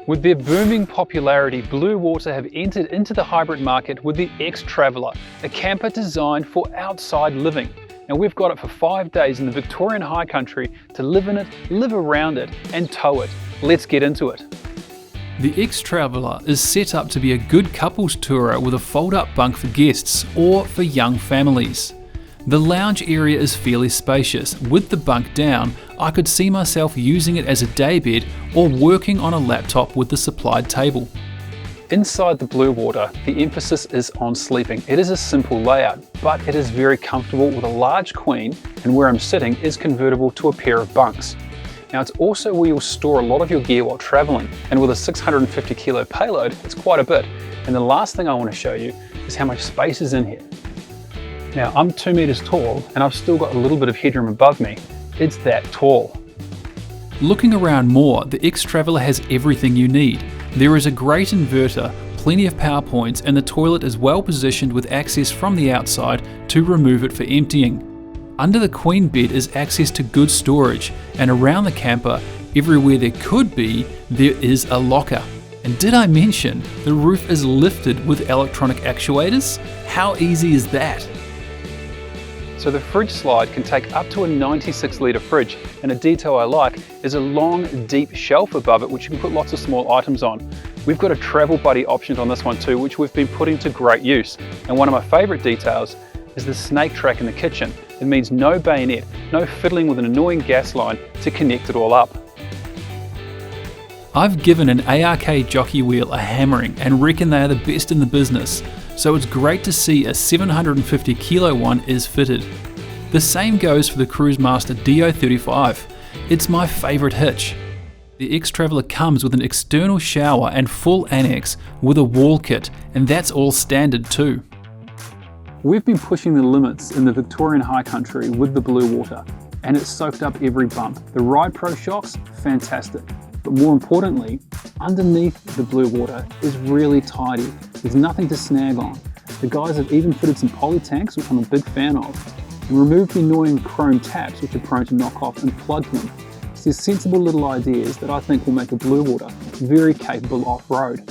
With their booming popularity, Bluewater have entered into the hybrid market with the Xtraveller, a camper designed for outside living. Now we've got it for 5 days in the Victorian high country to live in it, live around it and tow it. Let's get into it. The Xtraveller is set up to be a good couples tourer with a fold-up bunk for guests or for young families. The lounge area is fairly spacious. With the bunk down, I could see myself using it as a daybed or working on a laptop with the supplied table. Inside the Bluewater, the emphasis is on sleeping. It is a simple layout, but it is very comfortable with a large queen, and where I'm sitting is convertible to a pair of bunks. Now it's also where you'll store a lot of your gear while traveling, and with a 650 kilo payload, it's quite a bit. And the last thing I want to show you is how much space is in here. Now I'm 2 meters tall and I've still got a little bit of headroom above me. It's that tall. Looking around more, the Xtraveller has everything you need. There is a great inverter, plenty of power points, and the toilet is well positioned with access from the outside to remove it for emptying. Under the queen bed is access to good storage, and around the camper, everywhere there could be, there is a locker. And did I mention the roof is lifted with electronic actuators? How easy is that? So the fridge slide can take up to a 96 litre fridge, and a detail I like is a long, deep shelf above it which you can put lots of small items on. We've got a travel buddy option on this one too, which we've been putting to great use. And one of my favourite details is the snake track in the kitchen. It means no bayonet, no fiddling with an annoying gas line to connect it all up. I've given an ARK jockey wheel a hammering and reckon they are the best in the business, so it's great to see a 750 kilo one is fitted. The same goes for the Cruisemaster DO35. It's my favourite hitch. The Xtraveller comes with an external shower and full annex with a wall kit, and that's all standard too. We've been pushing the limits in the Victorian high country with the Bluewater, and it's soaked up every bump. The Ride Pro shocks, fantastic. But more importantly, underneath the Bluewater is really tidy. There's nothing to snag on. The guys have even fitted some poly tanks, which I'm a big fan of, and removed the annoying chrome taps which are prone to knock off, and plugged them. So there's sensible little ideas that I think will make the Bluewater very capable off-road.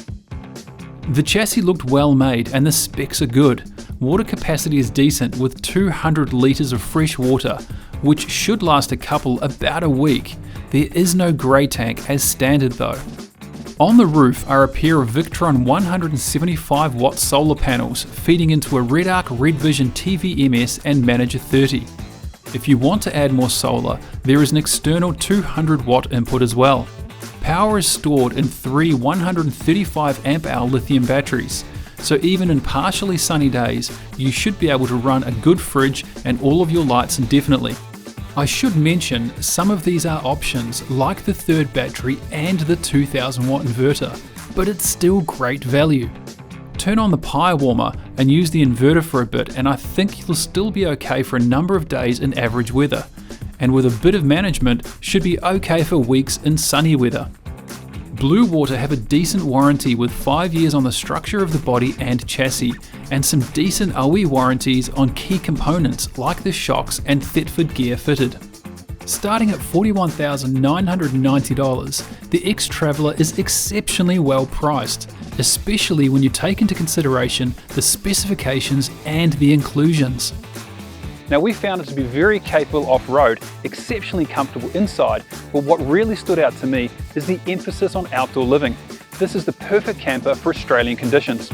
The chassis looked well made and the specs are good. Water capacity is decent with 200 litres of fresh water, which should last about a week. There is no grey tank as standard though. On the roof are a pair of Victron 175 watt solar panels feeding into a RedArc RedVision TVMS and Manager 30. If you want to add more solar, there is an external 200 watt input as well. Power is stored in 3 135 amp hour lithium batteries, so even in partially sunny days, you should be able to run a good fridge and all of your lights indefinitely. I should mention some of these are options like the third battery and the 2000 watt inverter, but it's still great value. Turn on the pie warmer and use the inverter for a bit and I think you'll still be okay for a number of days in average weather, and with a bit of management should be okay for weeks in sunny weather. Bluewater have a decent warranty with 5 years on the structure of the body and chassis, and some decent OE warranties on key components like the shocks and Thetford gear fitted. Starting at $41,990, the Xtraveller is exceptionally well priced, especially when you take into consideration the specifications and the inclusions. Now we found it to be very capable off-road, exceptionally comfortable inside, but what really stood out to me is the emphasis on outdoor living. This is the perfect camper for Australian conditions.